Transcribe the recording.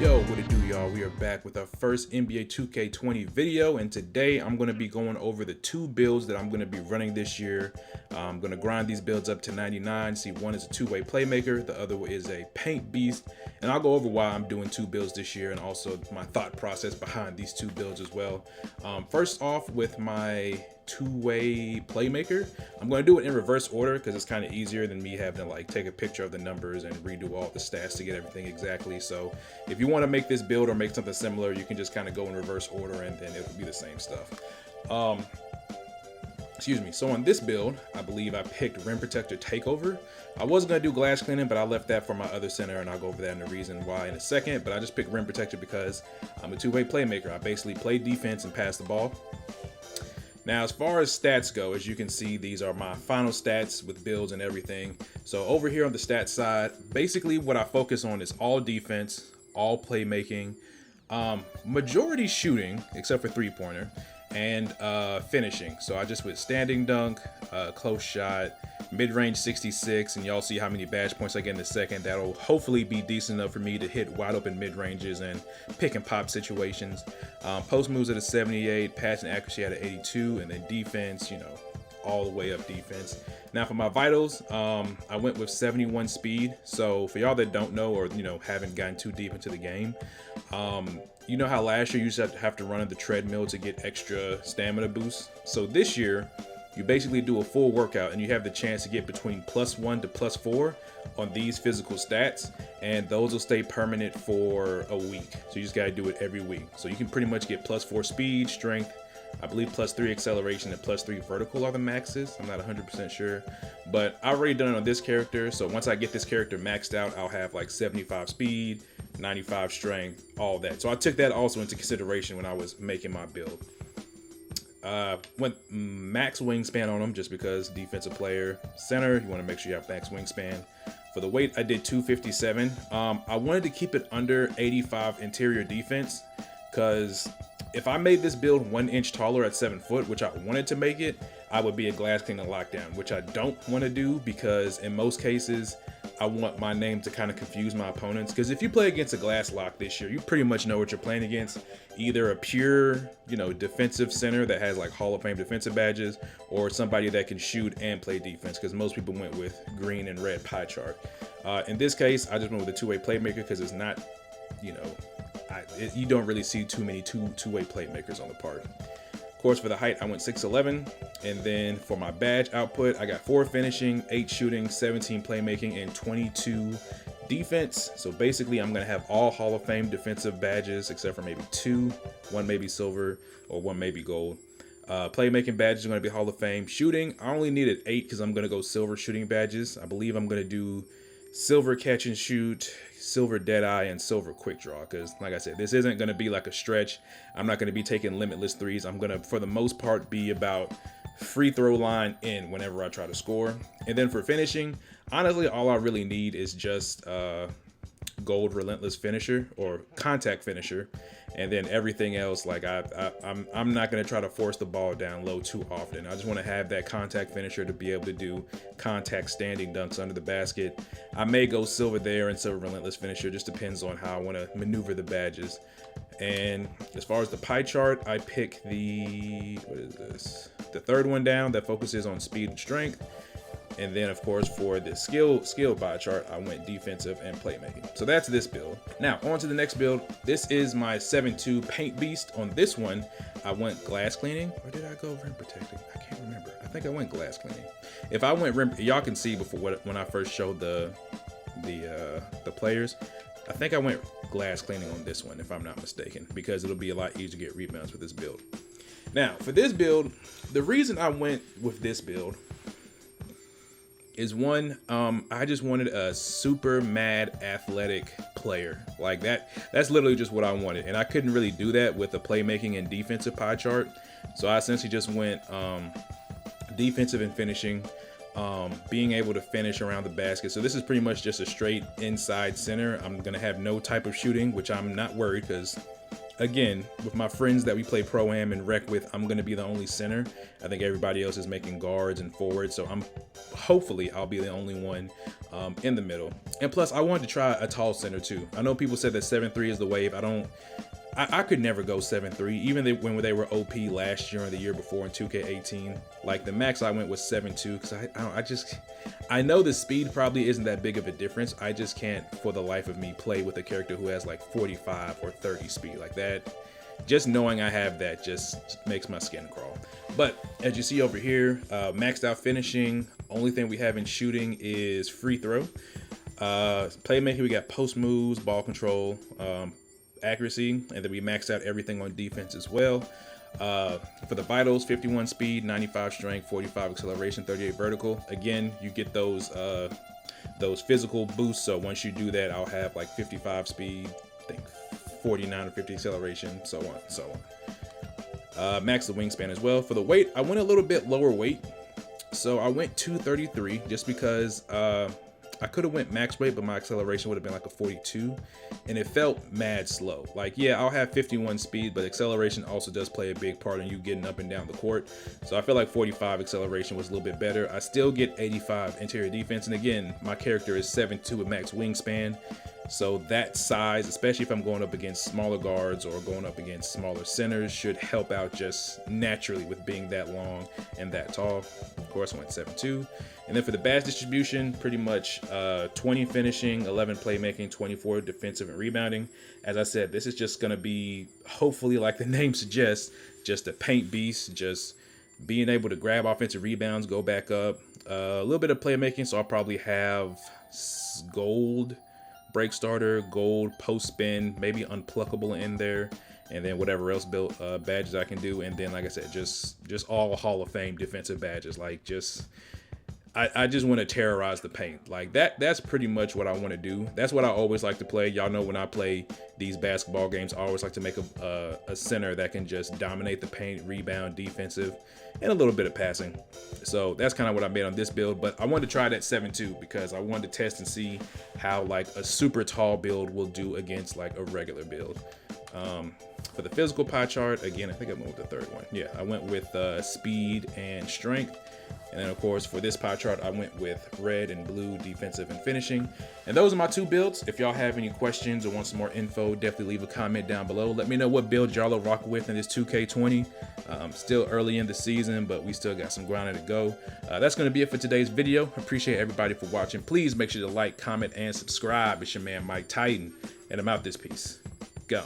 Yo, what it do, y'all? We are back with our first NBA 2K20 video, and today I'm going to be going over the two builds that I'm going to be running this year. I'm going to grind these builds up to 99. See, one is a two-way playmaker, the other is a paint beast, and I'll go over why I'm doing two builds this year and also my thought process behind these two builds as well. First off, with my two-way playmaker, I'm going to do it in reverse order because it's kind of easier than me having to like take a picture of the numbers and redo all the stats to get everything exactly. So if you want to make this build or make something similar, you can just kind of go in reverse order and then it'll be the same stuff. Excuse me. So on this build, I believe I picked Rim Protector Takeover. I was going to do glass cleaning, but I left that for my other center, and I'll go over that and the reason why in a second. But I just picked Rim Protector because I'm a two-way playmaker. I basically play defense and pass the ball. Now, as far as stats go, as you can see, these are my final stats with builds and everything. So over here on the stats side, basically what I focus on is all defense, all playmaking, majority shooting, except for three-pointer, and finishing. So I just went standing dunk, close shot, mid-range 66, and y'all see how many badge points I get in a second. That'll hopefully be decent enough for me to hit wide open mid-ranges and pick and pop situations. Post moves at a 78, passing accuracy at an 82, and then defense, you know, all the way up defense. Now for my vitals, I went with 71 speed. So for y'all that don't know or haven't gotten too deep into the game, you know how last year you used to have to run on the treadmill to get extra stamina boost. So this year, you basically do a full workout and you have the chance to get between +1 to +4 on these physical stats, and those will stay permanent for a week. So you just gotta do it every week. So you can pretty much get +4 speed, strength, I believe +3 acceleration and +3 vertical are the maxes. I'm not 100% sure, but I've already done it on this character. So once I get this character maxed out, I'll have like 75 speed, 95 strength, all that. So I took that also into consideration when I was making my build. Went max wingspan on them just because defensive player. Center, you want to make sure you have max wingspan. For the weight, I did 257. I wanted to keep it under 85 interior defense because if I made this build 1 inch taller at 7 foot, which I wanted to make it, I would be a glass cleaning lockdown, which I don't want to do because in most cases, I want my name to kind of confuse my opponents. Because if you play against a glass lock this year, you pretty much know what you're playing against. Either a pure, defensive center that has like Hall of Fame defensive badges, or somebody that can shoot and play defense. Because most people went with green and red pie chart. In this case, I just went with a two-way playmaker because it's not, you don't really see too many two-way playmakers on the part. Of course, for the height, I went 6'11", and then for my badge output, I got 4 finishing, 8 shooting, 17 playmaking, and 22 defense. So basically, I'm gonna have all Hall of Fame defensive badges except for maybe 2, 1 maybe silver or 1 maybe gold. Playmaking badges are gonna be Hall of Fame. Shooting, I only needed 8 because I'm gonna go silver shooting badges. I believe I'm gonna do silver catch and shoot, silver dead eye, and silver quick draw, because like I said, this isn't going to be like a stretch. I'm not going to be taking limitless threes. I'm going to, for the most part, be about free throw line in whenever I try to score. And then for finishing, honestly, all I really need is just gold relentless finisher or contact finisher, and then everything else, like I'm not going to try to force the ball down low too often. I just want to have that contact finisher to be able to do contact standing dunks under the basket. I may go silver there and silver relentless finisher, just depends on how I want to maneuver the badges. And as far as the pie chart, I pick the third one down that focuses on speed and strength. And then, of course, for the skill pie chart, I went defensive and playmaking. So that's this build. Now, on to the next build. This is my 7-2 paint beast. On this one, I went glass cleaning. Or did I go rim protecting? I can't remember. I think I went glass cleaning. If I went rim, y'all can see before when I first showed the players. I think I went glass cleaning on this one, if I'm not mistaken, because it'll be a lot easier to get rebounds with this build. Now, for this build, the reason I went with this build is one, I just wanted a super mad athletic player like that. That's literally just what I wanted, and I couldn't really do that with the playmaking and defensive pie chart. So I essentially just went defensive and finishing, being able to finish around the basket. So this is pretty much just a straight inside center. I'm gonna have no type of shooting, which I'm not worried because again, with my friends that we play Pro-Am and Rec with, I'm going to be the only center. I think everybody else is making guards and forwards, so hopefully I'll be the only one in the middle. And plus, I wanted to try a tall center too. I know people said that 7'3" is the wave. I could never go 7'3", even when they were OP last year and the year before in 2K18. Like the max I went was 7'2", because I know the speed probably isn't that big of a difference. I just can't for the life of me play with a character who has like 45 or 30 speed like that. Just knowing I have that just makes my skin crawl. But as you see over here, maxed out finishing. Only thing we have in shooting is free throw. Playmaking, we got post moves, ball control, accuracy, and then we maxed out everything on defense as well. For the vitals, 51 speed, 95 strength, 45 acceleration, 38 vertical. Again, you get those physical boosts, so once you do that, I'll have like 55 speed, I think 49 or 50 acceleration, so on and so on. Max the wingspan as well. For the weight, I went a little bit lower weight, so I went 233 just because I could have went max weight, but my acceleration would have been like a 42, and it felt mad slow. Like, yeah, I'll have 51 speed, but acceleration also does play a big part in you getting up and down the court. So I feel like 45 acceleration was a little bit better. I still get 85 interior defense, and again, my character is 7'2" with max wingspan. So that size, especially if I'm going up against smaller guards or going up against smaller centers, should help out just naturally with being that long and that tall. Of course, I went 7'2". And then for the badge distribution, pretty much 20 finishing, 11 playmaking, 24 defensive and rebounding. As I said, this is just going to be, hopefully, like the name suggests, just a paint beast, just being able to grab offensive rebounds, go back up. A little bit of playmaking, so I'll probably have gold break starter, gold post spin, maybe unpluckable in there, and then whatever else built badges I can do. And then, like I said, just all Hall of Fame defensive badges. Like, I just want to terrorize the paint. Like that's pretty much what I want to do. That's what I always like to play. Y'all know when I play these basketball games, I always like to make a center that can just dominate the paint, rebound, defensive, and a little bit of passing. So that's kind of what I made on this build, but I wanted to try that 7'2" because I wanted to test and see how like a super tall build will do against like a regular build. For the physical pie chart, again, I think I went with the third one. Yeah, I went with speed and strength. And then, of course, for this pie chart, I went with red and blue, defensive and finishing. And those are my two builds. If y'all have any questions or want some more info, definitely leave a comment down below. Let me know what build y'all are rocking with in this 2K20. Still early in the season, but we still got some grinding to go. That's going to be it for today's video. Appreciate everybody for watching. Please make sure to like, comment, and subscribe. It's your man, Mike Titan, and I'm out this piece. Go.